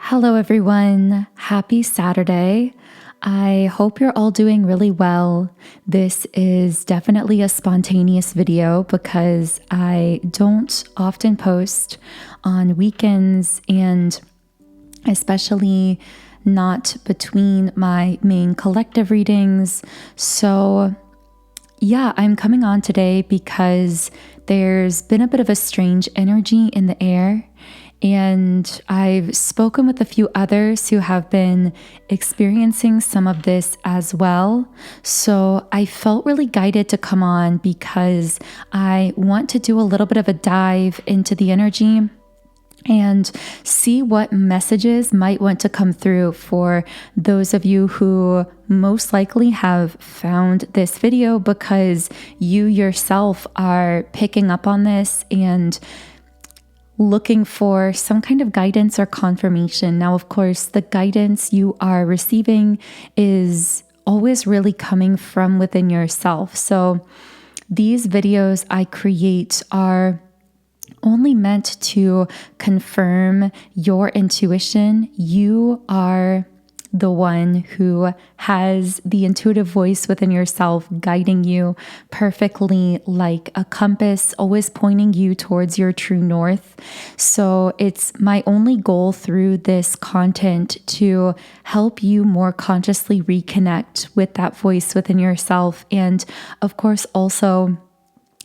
Hello everyone, happy Saturday. I hope you're all doing really well. This is definitely a spontaneous video because I don't often post on weekends and especially not between my main collective readings. So yeah, I'm coming on today because there's been a bit of a strange energy in the air. And I've spoken with a few others who have been experiencing some of this as well. So I felt really guided to come on because I want to do a little bit of a dive into the energy and see what messages might want to come through for those of you who most likely have found this video because you yourself are picking up on this and looking for some kind of guidance or confirmation. Now, of course, the guidance you are receiving is always really coming from within yourself. So these videos I create are only meant to confirm your intuition. You are the one who has the intuitive voice within yourself guiding you perfectly like a compass, always pointing you towards your true north. So it's my only goal through this content to help you more consciously reconnect with that voice within yourself. And of course, also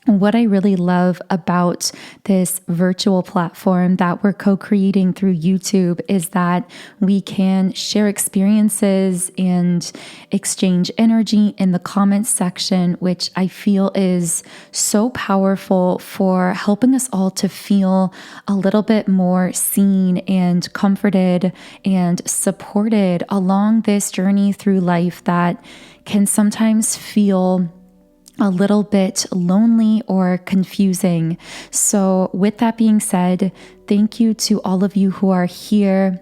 what I really love about this virtual platform that we're co-creating through YouTube is that we can share experiences and exchange energy in the comments section, which I feel is so powerful for helping us all to feel a little bit more seen and comforted and supported along this journey through life that can sometimes feel a little bit lonely or confusing. So with that being said, thank you to all of you who are here.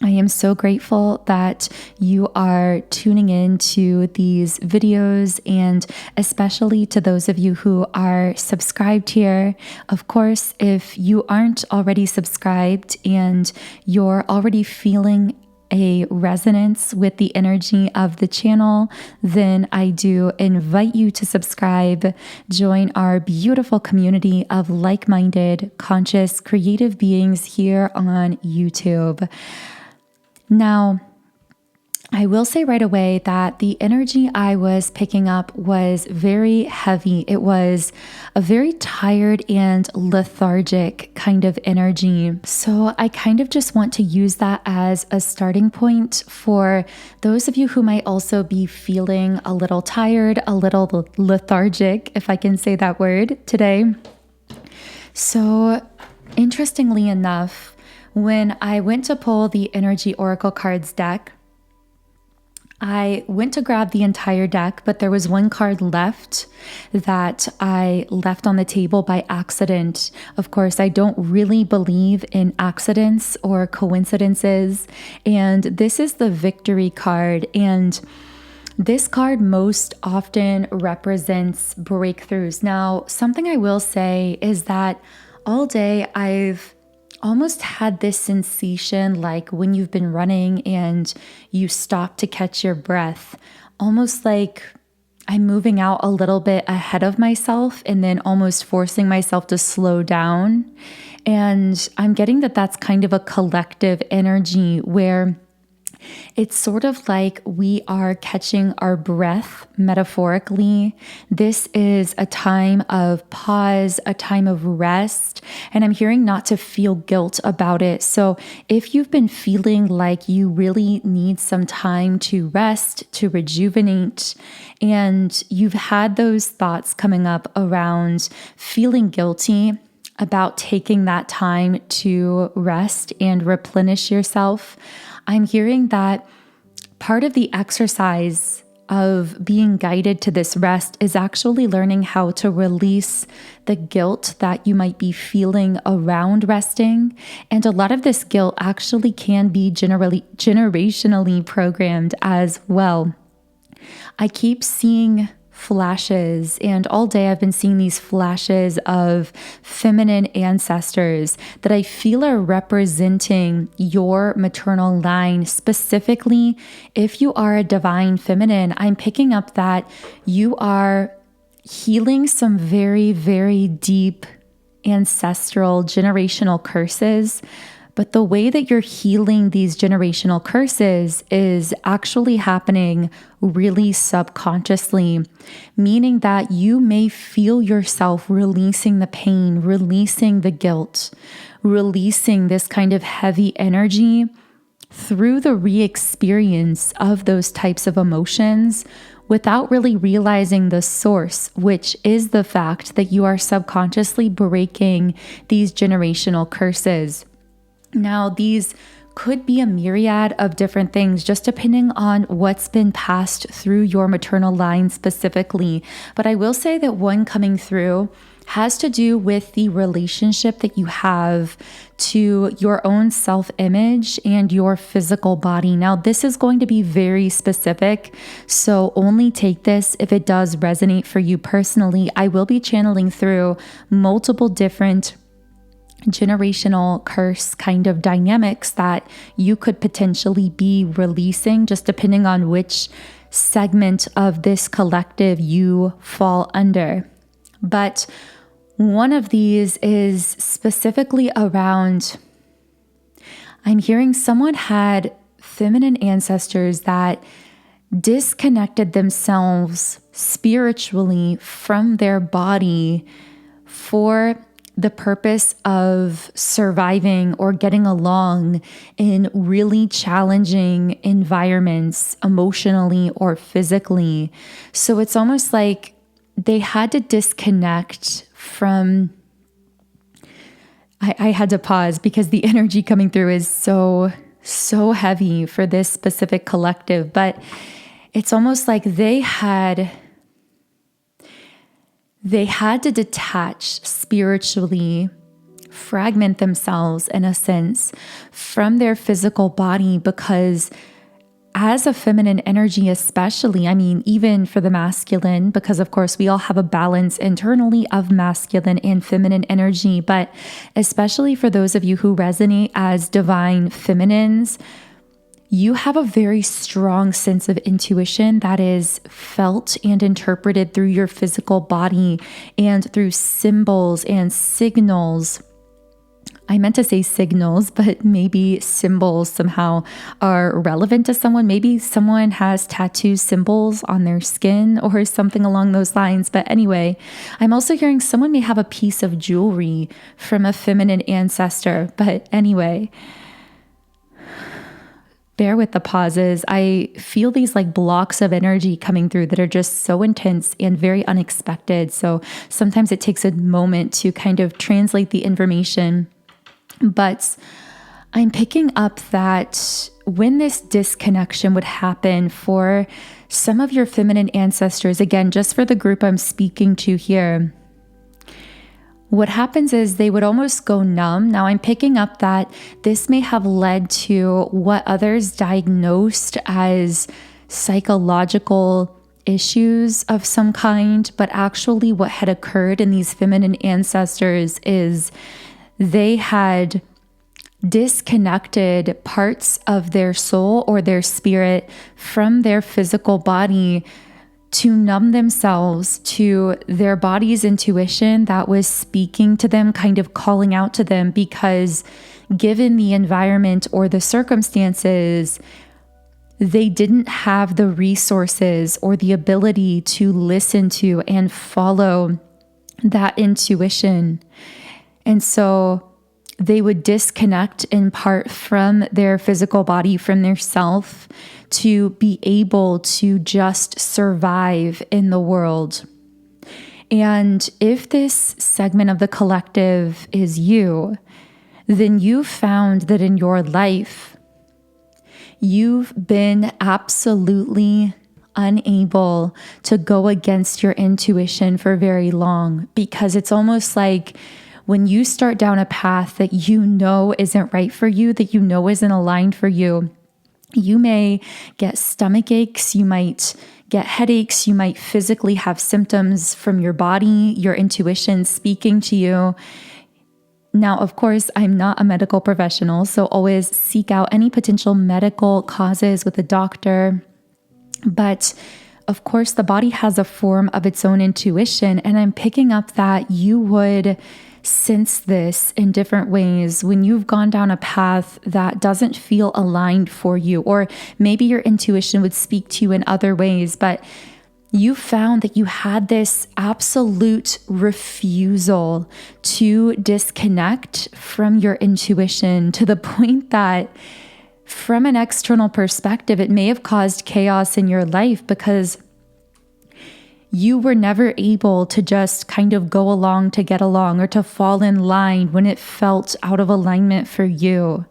I am so grateful that you are tuning in to these videos, and especially to those of you who are subscribed here. Of course, if you aren't already subscribed and you're already feeling a resonance with the energy of the channel, then I do invite you to subscribe, join our beautiful community of like-minded, conscious, creative beings here on YouTube. Now, I will say right away that the energy I was picking up was very heavy. It was a very tired and lethargic kind of energy. So I kind of just want to use that as a starting point for those of you who might also be feeling a little tired, a little lethargic, if I can say that word today. So interestingly enough, when I went to pull the Energy Oracle Cards deck, I went to grab the entire deck, but there was one card left that I left on the table by accident. Of course, I don't really believe in accidents or coincidences, and this is the Victory card. And this card most often represents breakthroughs. Now, something I will say is that all day I've almost had this sensation like when you've been running and you stop to catch your breath, almost like I'm moving out a little bit ahead of myself and then almost forcing myself to slow down. And I'm getting that that's kind of a collective energy where it's sort of like we are catching our breath metaphorically. This is a time of pause, a time of rest, and I'm hearing not to feel guilt about it. So if you've been feeling like you really need some time to rest, to rejuvenate, and you've had those thoughts coming up around feeling guilty about taking that time to rest and replenish yourself, I'm hearing that part of the exercise of being guided to this rest is actually learning how to release the guilt that you might be feeling around resting. And a lot of this guilt actually can be generationally programmed as well. I keep seeing flashes, and all day I've been seeing these flashes of feminine ancestors that I feel are representing your maternal line. Specifically, if you are a divine feminine, I'm picking up that you are healing some very, very deep ancestral generational curses. But the way that you're healing these generational curses is actually happening really subconsciously, meaning that you may feel yourself releasing the pain, releasing the guilt, releasing this kind of heavy energy through the re-experience of those types of emotions without really realizing the source, which is the fact that you are subconsciously breaking these generational curses. Now, these could be a myriad of different things, just depending on what's been passed through your maternal line specifically. But I will say that one coming through has to do with the relationship that you have to your own self-image and your physical body. Now, this is going to be very specific, so only take this if it does resonate for you personally. I will be channeling through multiple different generational curse kind of dynamics that you could potentially be releasing, just depending on which segment of this collective you fall under. But one of these is specifically around, I'm hearing someone had feminine ancestors that disconnected themselves spiritually from their body for the purpose of surviving or getting along in really challenging environments, emotionally or physically. So it's almost like they had to disconnect from, I had to pause because the energy coming through is so heavy for this specific collective, but it's almost like they had to detach spiritually, fragment themselves in a sense from their physical body, because as a feminine energy especially, I mean, even for the masculine, because of course we all have a balance internally of masculine and feminine energy, but especially for those of you who resonate as divine feminines, you have a very strong sense of intuition that is felt and interpreted through your physical body and through symbols and signals. I meant to say signals, but maybe symbols somehow are relevant to someone. Maybe someone has tattoo symbols on their skin or something along those lines. But anyway, I'm also hearing someone may have a piece of jewelry from a feminine ancestor. But anyway, bear with the pauses. I feel these like blocks of energy coming through that are just so intense and very unexpected. So sometimes it takes a moment to kind of translate the information. But I'm picking up that when this disconnection would happen for some of your feminine ancestors, again, just for the group I'm speaking to here, what happens is they would almost go numb. Now I'm picking up that this may have led to what others diagnosed as psychological issues of some kind, but actually what had occurred in these feminine ancestors is they had disconnected parts of their soul or their spirit from their physical body to numb themselves to their body's intuition that was speaking to them, kind of calling out to them, because given the environment or the circumstances, they didn't have the resources or the ability to listen to and follow that intuition. And so they would disconnect in part from their physical body, from their self, to be able to just survive in the world. And if this segment of the collective is you, then you found that in your life, you've been absolutely unable to go against your intuition for very long, because it's almost like when you start down a path that you know isn't right for you, that you know isn't aligned for you, You may get stomach aches, you might get headaches, you might physically have symptoms from your body, your intuition speaking to you. Now, of course, I'm not a medical professional, so always seek out any potential medical causes with a doctor. But of course, the body has a form of its own intuition, and I'm picking up that you would sense this in different ways when you've gone down a path that doesn't feel aligned for you, or maybe your intuition would speak to you in other ways, but you found that you had this absolute refusal to disconnect from your intuition to the point that from an external perspective, it may have caused chaos in your life because you were never able to just kind of go along to get along or to fall in line when it felt out of alignment for you.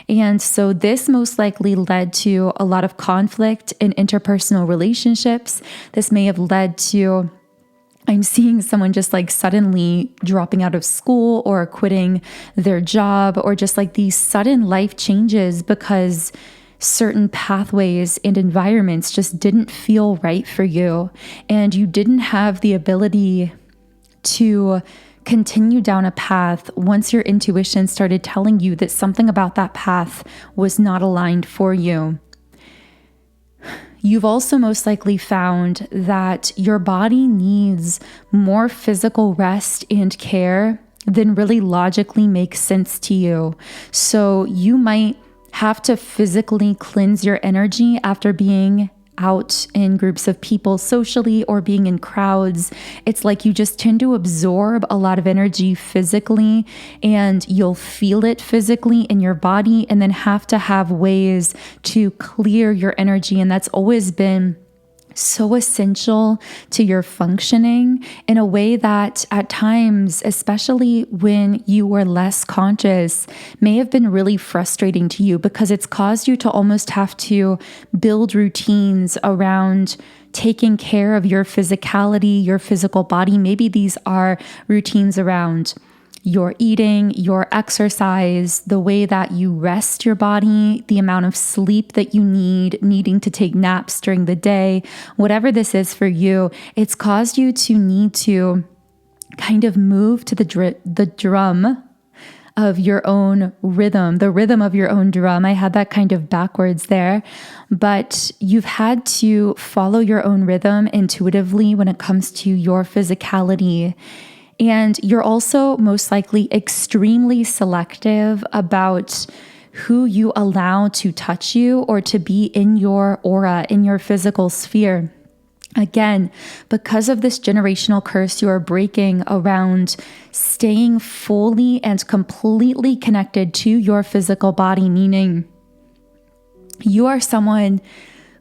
And so this most likely led to a lot of conflict in interpersonal relationships. This may have led to, I'm seeing someone just like suddenly dropping out of school or quitting their job, or just like these sudden life changes because certain pathways and environments just didn't feel right for you. And you didn't have the ability to continue down a path once your intuition started telling you that something about that path was not aligned for you. You've also most likely found that your body needs more physical rest and care than really logically makes sense to you. So you might have to physically cleanse your energy after being out in groups of people socially or being in crowds. It's like you just tend to absorb a lot of energy physically, and you'll feel it physically in your body, and then have to have ways to clear your energy. And that's always been so essential to your functioning in a way that at times, especially when you were less conscious, may have been really frustrating to you, because it's caused you to almost have to build routines around taking care of your physicality, your physical body. Maybe these are routines around your eating, your exercise, the way that you rest your body, the amount of sleep that you need, needing to take naps during the day, whatever this is for you. It's caused you to need to kind of move to the drum of your own rhythm, the rhythm of your own drum. I had that kind of backwards there, but you've had to follow your own rhythm intuitively when it comes to your physicality. And you're also most likely extremely selective about who you allow to touch you or to be in your aura, in your physical sphere. Again, because of this generational curse you are breaking around staying fully and completely connected to your physical body, meaning you are someone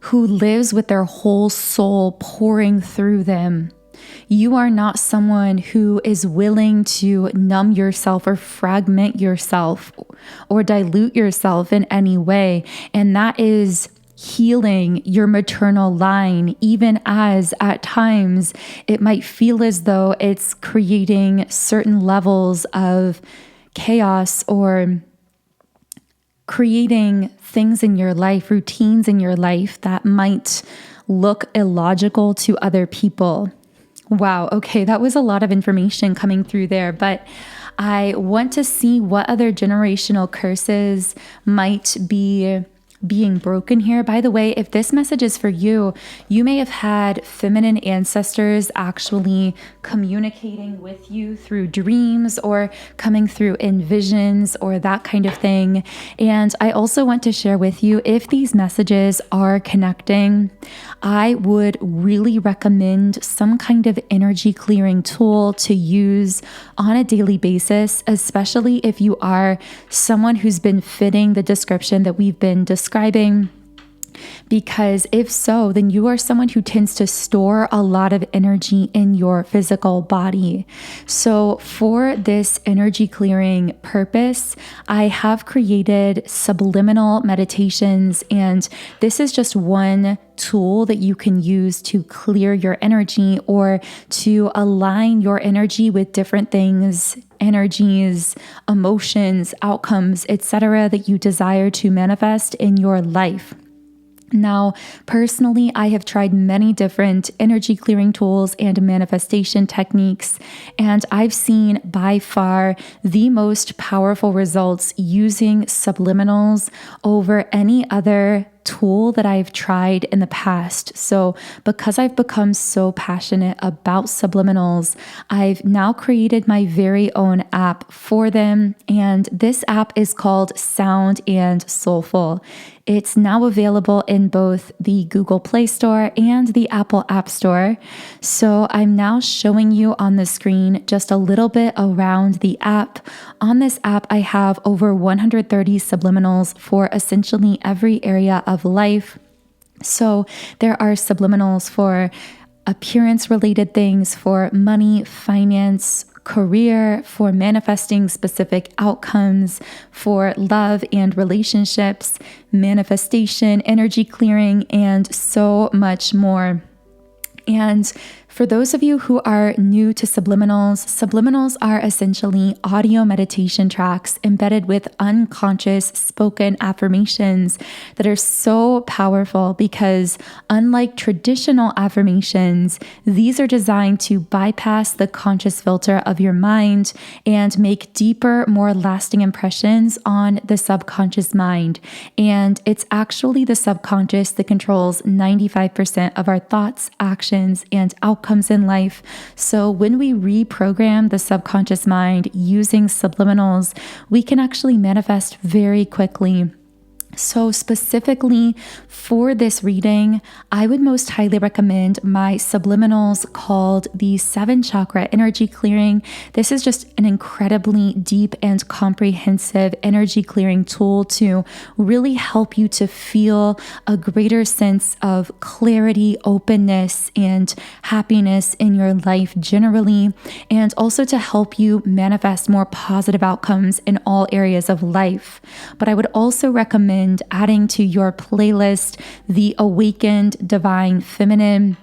who lives with their whole soul pouring through them. You are not someone who is willing to numb yourself or fragment yourself or dilute yourself in any way. And that is healing your maternal line, even as at times it might feel as though it's creating certain levels of chaos or creating things in your life, routines in your life that might look illogical to other people. Wow, okay, that was a lot of information coming through there, but I want to see what other generational curses might be being broken here. By the way, if this message is for you, you may have had feminine ancestors actually communicating with you through dreams or coming through in visions or that kind of thing. And I also want to share with you, if these messages are connecting, I would really recommend some kind of energy clearing tool to use on a daily basis, especially if you are someone who's been fitting the description that we've been describing. Because if so, then you are someone who tends to store a lot of energy in your physical body. So for this energy clearing purpose, I have created subliminal meditations, and this is just one tool that you can use to clear your energy or to align your energy with different things, energies, emotions, outcomes, etc., that you desire to manifest in your life. Now, personally, I have tried many different energy clearing tools and manifestation techniques, and I've seen by far the most powerful results using subliminals over any other tool that I've tried in the past. So because I've become so passionate about subliminals, I've now created my very own app for them. And this app is called Sound and Soulful. It's now available in both the Google Play Store and the Apple App Store. So I'm now showing you on the screen just a little bit around the app. On this app, I have over 130 subliminals for essentially every area of life. So there are subliminals for appearance-related things, for money, finance, career, for manifesting specific outcomes, for love and relationships, manifestation, energy clearing, and so much more. And for those of you who are new to subliminals, subliminals are essentially audio meditation tracks embedded with unconscious spoken affirmations that are so powerful because, unlike traditional affirmations, these are designed to bypass the conscious filter of your mind and make deeper, more lasting impressions on the subconscious mind. And it's actually the subconscious that controls 95% of our thoughts, actions, and outcomes in life. So when we reprogram the subconscious mind using subliminals, we can actually manifest very quickly. So specifically for this reading, I would most highly recommend my subliminals called the 7 Chakra Energy Clearing. This is just an incredibly deep and comprehensive energy clearing tool to really help you to feel a greater sense of clarity, openness, and happiness in your life generally, and also to help you manifest more positive outcomes in all areas of life. But I would also recommend adding to your playlist the Awakened Divine Feminine,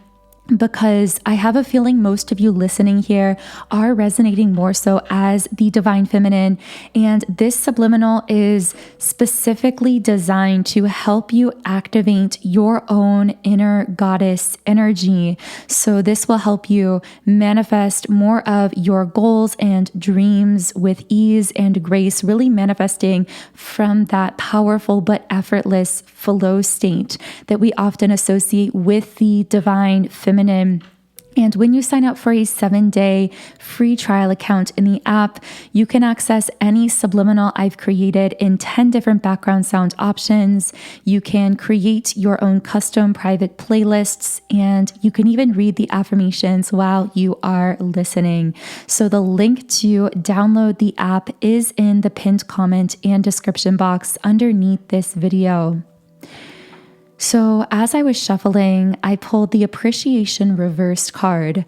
because I have a feeling most of you listening here are resonating more so as the Divine Feminine. And this subliminal is specifically designed to help you activate your own inner goddess energy. So this will help you manifest more of your goals and dreams with ease and grace, really manifesting from that powerful but effortless flow state that we often associate with the Divine Feminine. And when you sign up for a 7-day free trial account in the app, you can access any subliminal I've created in 10 different background sound options. You can create your own custom private playlists, and you can even read the affirmations while you are listening. So the link to download the app is in the pinned comment and description box underneath this video. So as I was shuffling, I pulled the Appreciation Reversed card.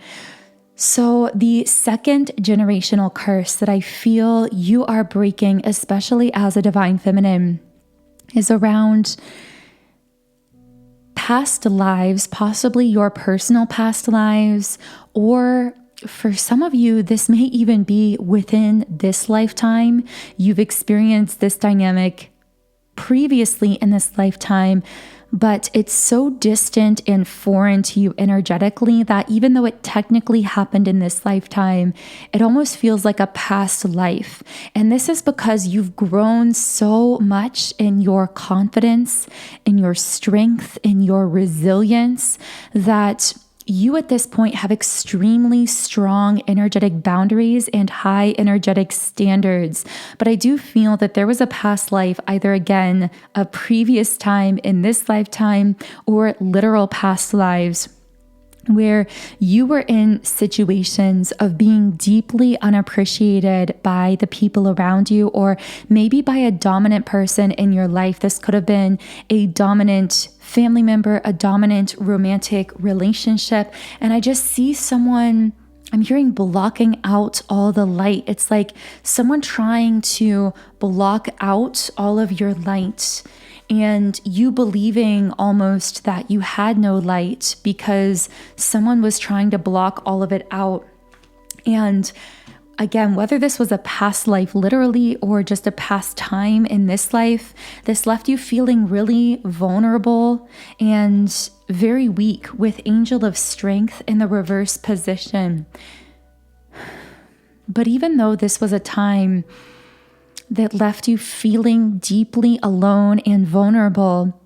So the second generational curse that I feel you are breaking, especially as a Divine Feminine, is around past lives, possibly your personal past lives, or for some of you, this may even be within this lifetime. You've experienced this dynamic previously in this lifetime, but it's so distant and foreign to you energetically that even though it technically happened in this lifetime, it almost feels like a past life. And this is because you've grown so much in your confidence, in your strength, in your resilience, that you at this point have extremely strong energetic boundaries and high energetic standards. But I do feel that there was a past life, either again, a previous time in this lifetime, or literal past lives, where you were in situations of being deeply unappreciated by the people around you, or maybe by a dominant person in your life. This could have been a dominant family member, a dominant romantic relationship. And I just see someone, I'm hearing blocking out all the light. It's like someone trying to block out all of your light, and you believing almost that you had no light because someone was trying to block all of it out. And Again, whether this was a past life literally or just a past time in this life, this left you feeling really vulnerable and very weak with Angel of Strength in the reverse position. But even though this was a time that left you feeling deeply alone and vulnerable,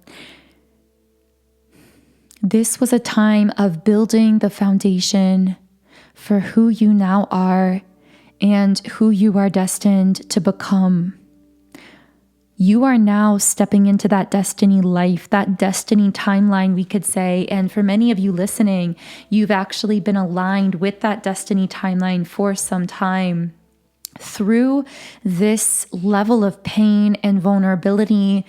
this was a time of building the foundation for who you now are and who you are destined to become. You are now stepping into that destiny life, that destiny timeline, we could say. And for many of you listening, you've actually been aligned with that destiny timeline for some time. Through this level of pain and vulnerability,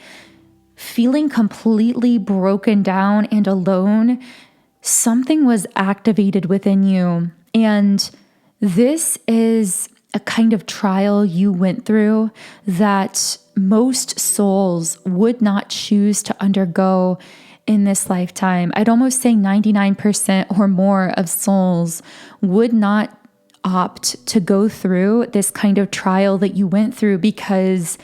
feeling completely broken down and alone, something was activated within you. And this is a kind of trial you went through that most souls would not choose to undergo in this lifetime. I'd almost say 99% or more of souls would not opt to go through this kind of trial that you went through because,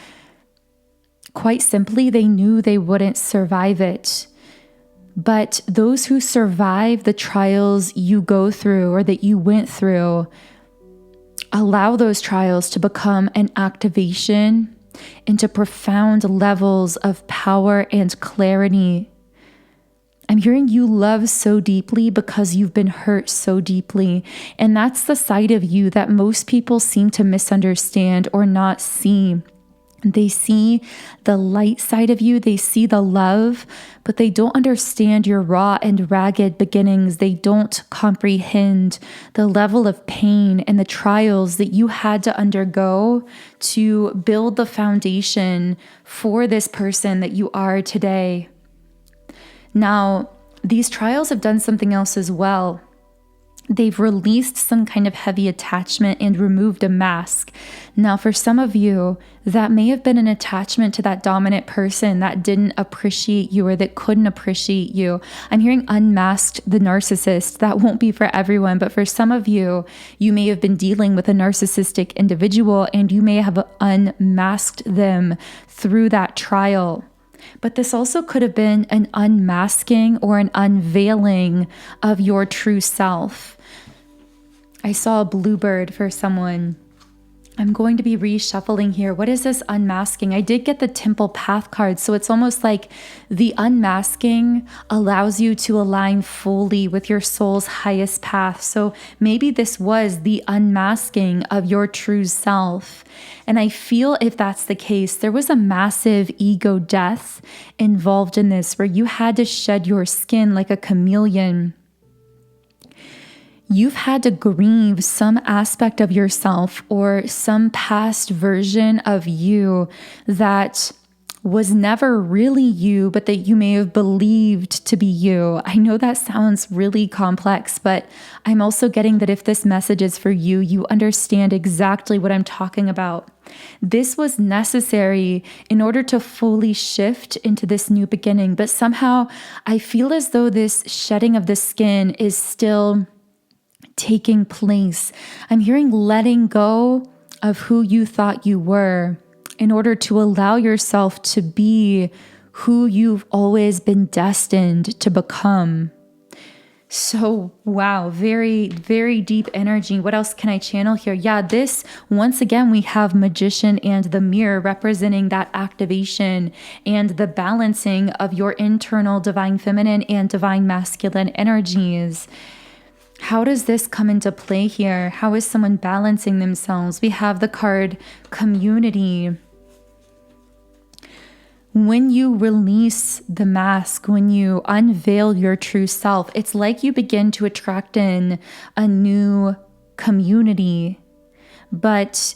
quite simply, they knew they wouldn't survive it. But those who survive the trials you go through or that you went through, allow those trials to become an activation into profound levels of power and clarity. I'm hearing you love so deeply because you've been hurt so deeply. And that's the side of you that most people seem to misunderstand or not see. They see the light side of you, they see the love, but they don't understand your raw and ragged beginnings. They don't comprehend the level of pain and the trials that you had to undergo to build the foundation for this person that you are today. Now, these trials have done something else as well. They've released some kind of heavy attachment and removed a mask. Now, for some of you, that may have been an attachment to that dominant person that didn't appreciate you or that couldn't appreciate you. I'm hearing unmasked the narcissist. That won't be for everyone, but for some of you, you may have been dealing with a narcissistic individual and you may have unmasked them through that trial. But this also could have been an unmasking or an unveiling of your true self. I saw a bluebird for someone. I'm going to be reshuffling here. What is this unmasking? I did get the Temple Path card, so it's almost like the unmasking allows you to align fully with your soul's highest path. So maybe this was the unmasking of your true self. And I feel if that's the case, there was a massive ego death involved in this where you had to shed your skin like a chameleon. You've had to grieve some aspect of yourself or some past version of you that was never really you, but that you may have believed to be you. I know that sounds really complex, but I'm also getting that if this message is for you, you understand exactly what I'm talking about. This was necessary in order to fully shift into this new beginning, but somehow I feel as though this shedding of the skin is still taking place. I'm hearing letting go of who you thought you were in order to allow yourself to be who you've always been destined to become. So, wow, very, very deep energy. What else can I channel here? Yeah, this, once again, we have Magician and the Mirror representing that activation and the balancing of your internal divine feminine and divine masculine energies. How does this come into play here? How is someone balancing themselves? We have the card Community. When you release the mask, when you unveil your true self, it's like you begin to attract in a new community. But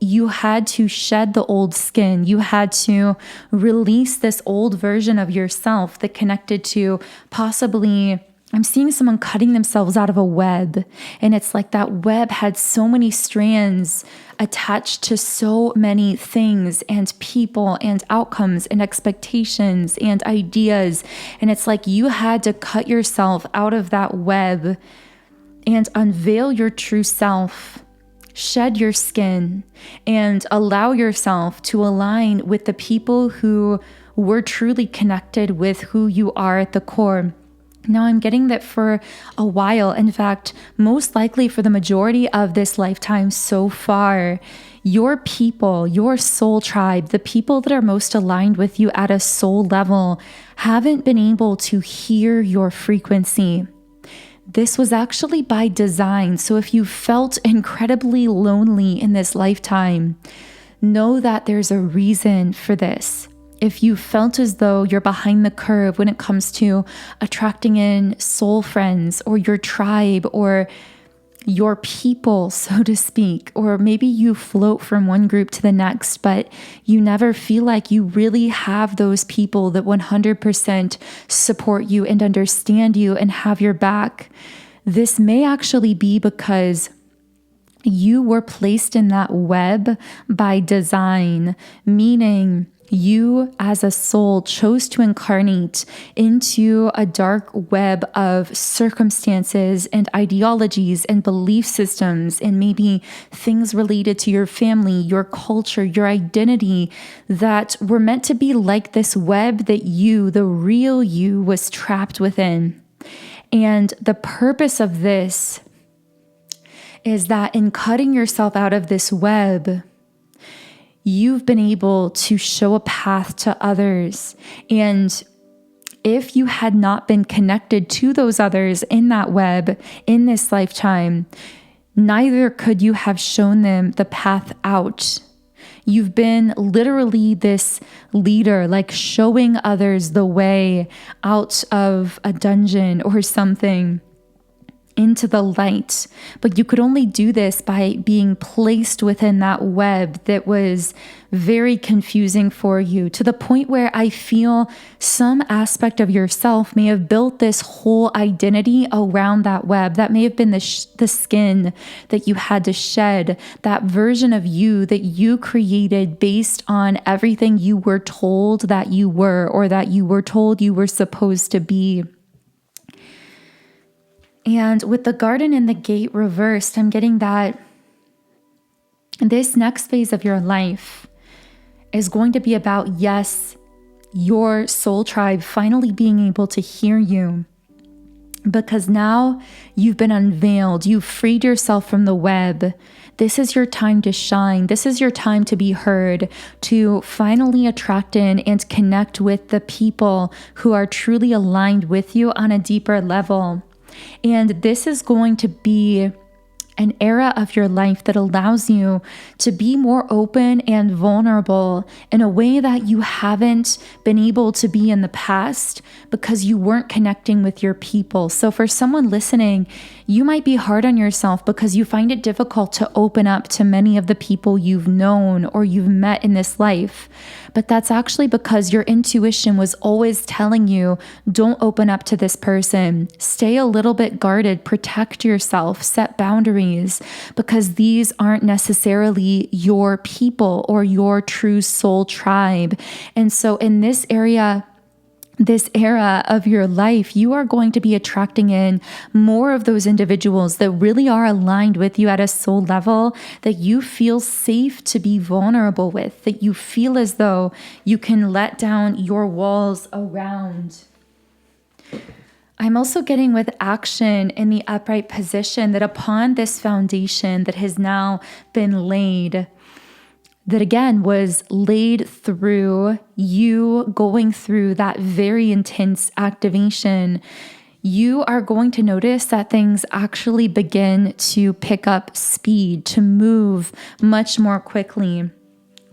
you had to shed the old skin. You had to release this old version of yourself that connected to possibly, I'm seeing someone cutting themselves out of a web, and it's like that web had so many strands attached to so many things and people and outcomes and expectations and ideas. And it's like you had to cut yourself out of that web and unveil your true self shed your skin and allow yourself to align with the people who were truly connected with who you are at the core. Now, I'm getting that for a while, in fact, most likely for the majority of this lifetime so far, your people, your soul tribe, the people that are most aligned with you at a soul level, haven't been able to hear your frequency. This was actually by design. So if you felt incredibly lonely in this lifetime, know that there's a reason for this. If you felt as though you're behind the curve when it comes to attracting in soul friends or your tribe or your people, so to speak, or maybe you float from one group to the next, but you never feel like you really have those people that 100% support you and understand you and have your back, this may actually be because you were placed in that web by design, meaning you as a soul chose to incarnate into a dark web of circumstances and ideologies and belief systems and maybe things related to your family, your culture, your identity that were meant to be like this web that you, the real you, was trapped within. And the purpose of this is that in cutting yourself out of this web, you've been able to show a path to others. And if you had not been connected to those others in that web in this lifetime, neither could you have shown them the path out. You've been literally this leader, like showing others the way out of a dungeon or something into the light. But you could only do this by being placed within that web that was very confusing for you, to the point where I feel some aspect of yourself may have built this whole identity around that web. That may have been the skin that you had to shed, that version of you that you created based on everything you were told that you were, or that you were told you were supposed to be. And with the garden and the gate reversed, I'm getting that this next phase of your life is going to be about, yes, your soul tribe finally being able to hear you. Because now you've been unveiled, you've freed yourself from the web. This is your time to shine. This is your time to be heard, to finally attract in and connect with the people who are truly aligned with you on a deeper level. And this is going to be an era of your life that allows you to be more open and vulnerable in a way that you haven't been able to be in the past because you weren't connecting with your people. So for someone listening, you might be hard on yourself because you find it difficult to open up to many of the people you've known or you've met in this life. But that's actually because your intuition was always telling you, don't open up to this person. Stay a little bit guarded, protect yourself, set boundaries, because these aren't necessarily your people or your true soul tribe. And so in this era of your life, you are going to be attracting in more of those individuals that really are aligned with you at a soul level, that you feel safe to be vulnerable with, that you feel as though you can let down your walls around. I'm also getting with action in the upright position that upon this foundation that has now been laid, that again was laid through you going through that very intense activation, you are going to notice that things actually begin to pick up speed, to move much more quickly.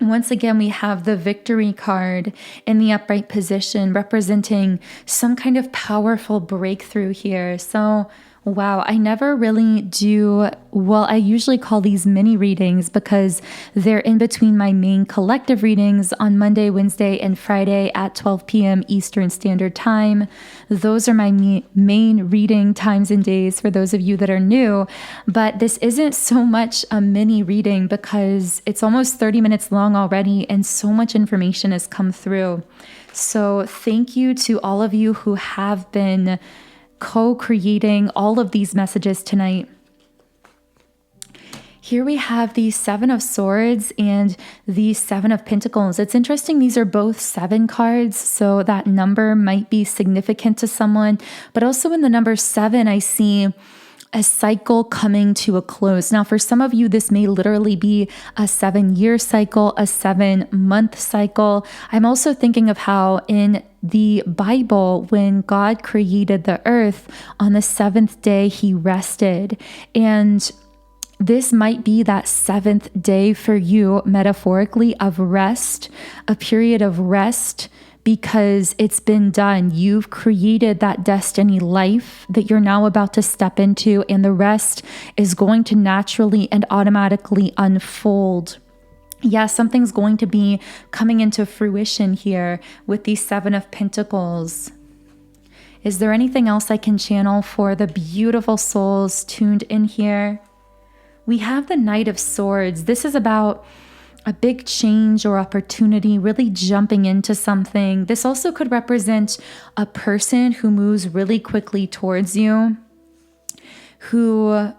Once again, we have the victory card in the upright position representing some kind of powerful breakthrough here. So wow, I never really do, well, I usually call these mini readings because they're in between my main collective readings on Monday, Wednesday, and Friday at 12 p.m. Eastern Standard Time. Those are my main reading times and days for those of you that are new. But this isn't so much a mini reading because it's almost 30 minutes long already and so much information has come through. So thank you to all of you who have been co-creating all of these messages tonight. Here we have the Seven of Swords and the Seven of Pentacles. It's interesting, these are both 7 cards, so that number might be significant to someone. But also in the number 7, I see a cycle coming to a close. Now, for some of you, this may literally be a 7-year cycle, a 7-month cycle. I'm also thinking of how in the Bible, when God created the earth, on the 7th day, he rested. And this might be that 7th day for you, metaphorically, of rest, a period of rest, because it's been done. You've created that destiny life that you're now about to step into, and the rest is going to naturally and automatically unfold. Yeah, something's going to be coming into fruition here with the 7 of Pentacles. Is there anything else I can channel for the beautiful souls tuned in here? We have the Knight of Swords. This is about a big change or opportunity, really jumping into something. This also could represent a person who moves really quickly towards you, who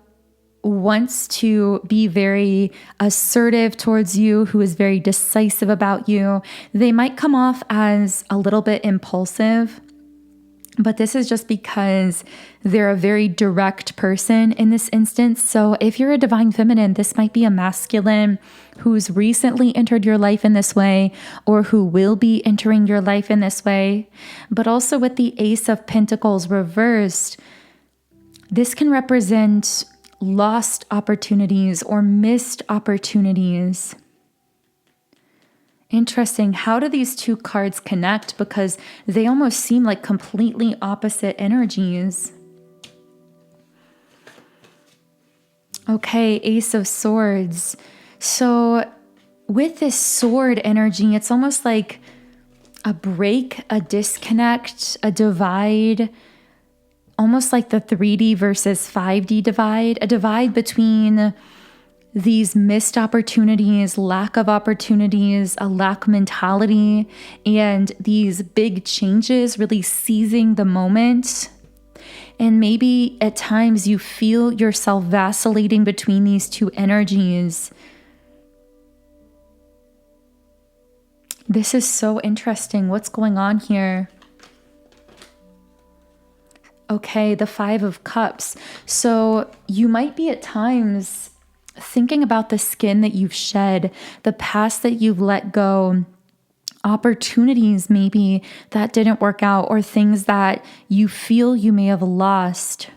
wants to be very assertive towards you, who is very decisive about you. They might come off as a little bit impulsive, but this is just because they're a very direct person in this instance. So if you're a divine feminine, this might be a masculine who's recently entered your life in this way, or who will be entering your life in this way. But also with the Ace of Pentacles reversed, this can represent lost opportunities or missed opportunities. Interesting. How do these 2 cards connect? Because they almost seem like completely opposite energies. Okay, Ace of Swords. So with this sword energy, it's almost like a break, a disconnect, a divide, almost like the 3D versus 5D divide, a divide between these missed opportunities, lack of opportunities, a lack mentality, and these big changes, really seizing the moment. And maybe at times you feel yourself vacillating between these 2 energies. This is so interesting. What's going on here? Okay, the 5 of Cups. So you might be at times thinking about the skin that you've shed, the past that you've let go, opportunities maybe that didn't work out, or things that you feel you may have lost.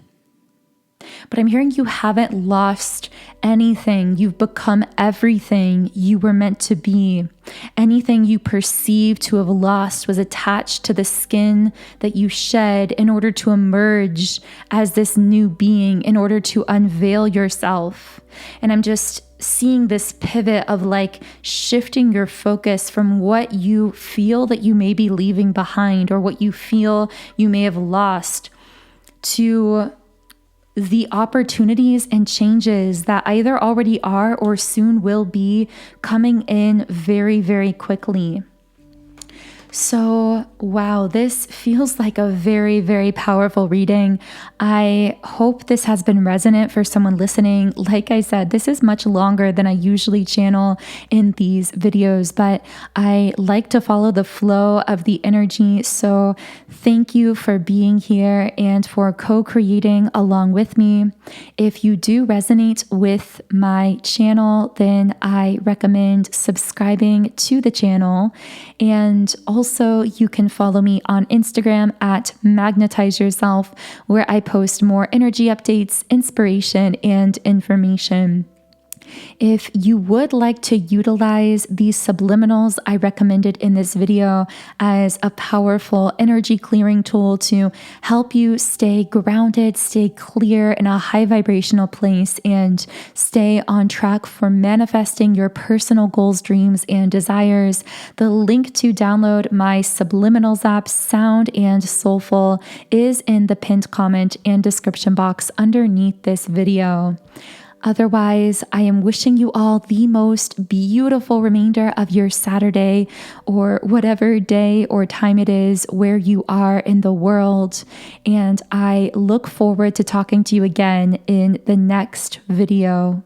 But I'm hearing you haven't lost anything. You've become everything you were meant to be. Anything you perceived to have lost was attached to the skin that you shed in order to emerge as this new being, in order to unveil yourself. And I'm just seeing this pivot of like shifting your focus from what you feel that you may be leaving behind, or what you feel you may have lost, to the opportunities and changes that either already are or soon will be coming in very, very quickly. So, wow, this feels like a very, very powerful reading. I hope this has been resonant for someone listening. Like I said, this is much longer than I usually channel in these videos, but I like to follow the flow of the energy. So thank you for being here and for co-creating along with me. If you do resonate with my channel, then I recommend subscribing to the channel. And also, you can follow me on Instagram at Magnetize Yourself, where I post more energy updates, inspiration, and information. If you would like to utilize these subliminals I recommended in this video as a powerful energy clearing tool to help you stay grounded, stay clear in a high vibrational place, and stay on track for manifesting your personal goals, dreams, and desires, the link to download my Subliminals app, Sound and Soulful, is in the pinned comment and description box underneath this video. Otherwise, I am wishing you all the most beautiful remainder of your Saturday, or whatever day or time it is where you are in the world. And I look forward to talking to you again in the next video.